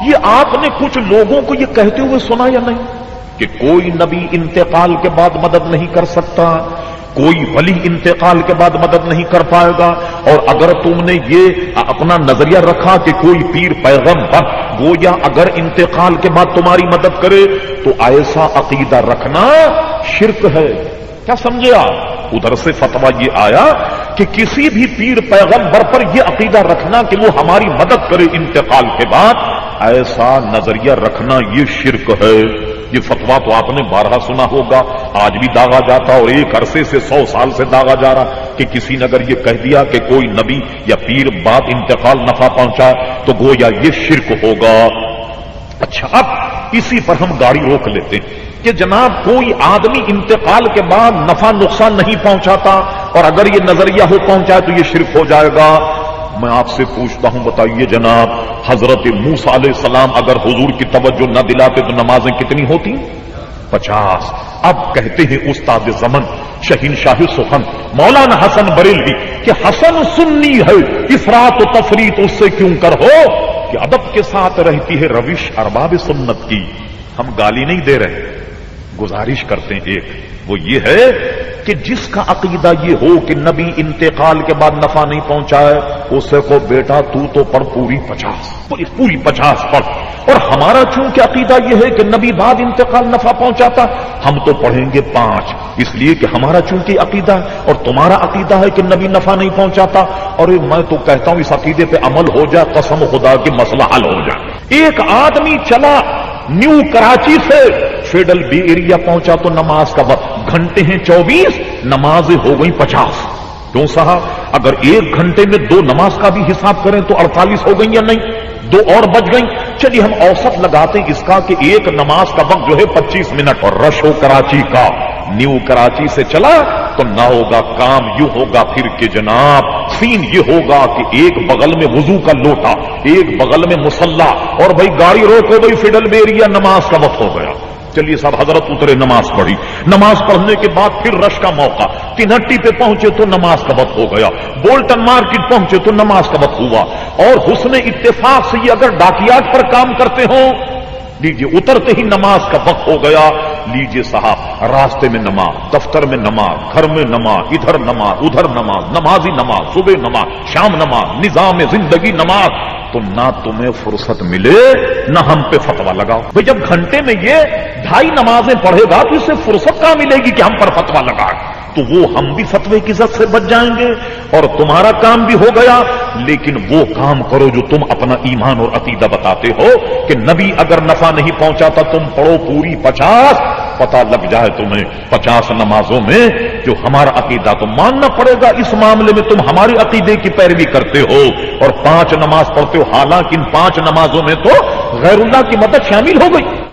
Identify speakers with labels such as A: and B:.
A: یہ آپ نے کچھ لوگوں کو یہ کہتے ہوئے سنا یا نہیں کہ کوئی نبی انتقال کے بعد مدد نہیں کر سکتا، کوئی ولی انتقال کے بعد مدد نہیں کر پائے گا؟ اور اگر تم نے یہ اپنا نظریہ رکھا کہ کوئی پیر پیغمبر گویا اگر انتقال کے بعد تمہاری مدد کرے تو ایسا عقیدہ رکھنا شرک ہے. کیا سمجھے آپ؟ ادھر سے فتویٰ یہ آیا کہ کسی بھی پیر پیغمبر پر یہ عقیدہ رکھنا کہ وہ ہماری مدد کرے انتقال کے بعد، ایسا نظریہ رکھنا یہ شرک ہے. یہ فتویٰ تو آپ نے بارہا سنا ہوگا، آج بھی داغا جاتا اور ایک عرصے سے 100 سال سے داغا جا رہا کہ کسی نے اگر یہ کہہ دیا کہ کوئی نبی یا پیر بعد انتقال نفع پہنچا تو گویا یہ شرک ہوگا. اچھا، اب اسی پر ہم گاڑی روک لیتے ہیں کہ جناب کوئی آدمی انتقال کے بعد نفع نقصان نہیں پہنچاتا اور اگر یہ نظریہ ہو پہنچائے تو یہ شرک ہو جائے گا. میں آپ سے پوچھتا ہوں، بتائیے جناب، حضرت موسیٰ علیہ السلام اگر حضور کی توجہ نہ دلاتے تو نمازیں کتنی ہوتی؟ 50. اب کہتے ہیں استاد زمن شہنشاہ سخن مولانا حسن بریلوی کہ حسن سنی ہے، افراط و تفریط اس سے کیوں کر ہو کہ ادب کے ساتھ رہتی ہے روش ارباب سنت کی. ہم گالی نہیں دے رہے، گزارش کرتے ہیں ایک، وہ یہ ہے کہ جس کا عقیدہ یہ ہو کہ نبی انتقال کے بعد نفع نہیں پہنچائے اسے کو بیٹا تو پڑھ پوری 50 پڑھ. اور ہمارا چونکہ عقیدہ یہ ہے کہ نبی بعد انتقال نفع پہنچاتا، ہم تو پڑھیں گے 5، اس لیے کہ ہمارا چونکہ عقیدہ اور تمہارا عقیدہ ہے کہ نبی نفع نہیں پہنچاتا. اور میں تو کہتا ہوں اس عقیدے پہ عمل ہو جائے، قسم خدا کہ مسئلہ حل ہو جائے. ایک آدمی چلا نیو کراچی سے فیڈل بی ایریا پہنچا تو نماز کا وقت گھنٹے ہیں 24، نمازیں ہو گئی 50. کیوں صاحب؟ اگر 1 گھنٹے میں 2 نماز کا بھی حساب کریں تو 48 ہو گئی یا نہیں؟ 2 اور بچ گئیں. چلیے ہم اوسط لگاتے ہیں اس کا کہ ایک نماز کا وقت جو ہے 25 منٹ. اور رش ہو کراچی کا، نیو کراچی سے چلا تو نہ ہوگا کام یوں ہوگا پھر کہ جناب سین یہ ہوگا کہ ایک بغل میں وضو کا لوٹا، ایک بغل میں مصلی، اور بھائی گاڑی روکو بھائی فیڈل بیریا، نماز کا وقت ہو گیا. چلیے صاحب حضرت اترے، نماز پڑھی، نماز پڑھنے کے بعد پھر رش کا موقع، تینہٹی پہ پہنچے تو نماز کا وقت ہو گیا، بولٹن مارکیٹ پہنچے تو نماز کا وقت ہوا. اور حسن اتفاق سے یہ اگر ڈاکیات پر کام کرتے ہوں، لیجیے اترتے ہی نماز کا وقت ہو گیا. لیجیے صاحب راستے میں نماز، دفتر میں نماز، گھر میں نماز، ادھر نماز ادھر نماز، نمازی نماز، صبح نماز، شام نماز، نظام زندگی نماز. تو نہ تمہیں فرصت ملے نہ ہم پہ فتوا لگاؤ. بھئی جب گھنٹے میں یہ 2.5 نمازیں پڑھے گا تو اسے فرصت کہاں ملے گی کہ ہم پر فتوا لگائے؟ تو وہ ہم بھی فتوے کی عزت سے بچ جائیں گے اور تمہارا کام بھی ہو گیا. لیکن وہ کام کرو جو تم اپنا ایمان اور عقیدہ بتاتے ہو کہ نبی اگر نفع نہیں پہنچاتا تم پڑھو پوری 50. پتہ لگ جائے تمہیں 50 نمازوں میں جو ہمارا عقیدہ تو ماننا پڑے گا. اس معاملے میں تم ہمارے عقیدے کی پیروی کرتے ہو اور 5 نماز پڑھتے ہو، حالانکہ ان 5 نمازوں میں تو غیر اللہ کی مدد شامل ہو گئی.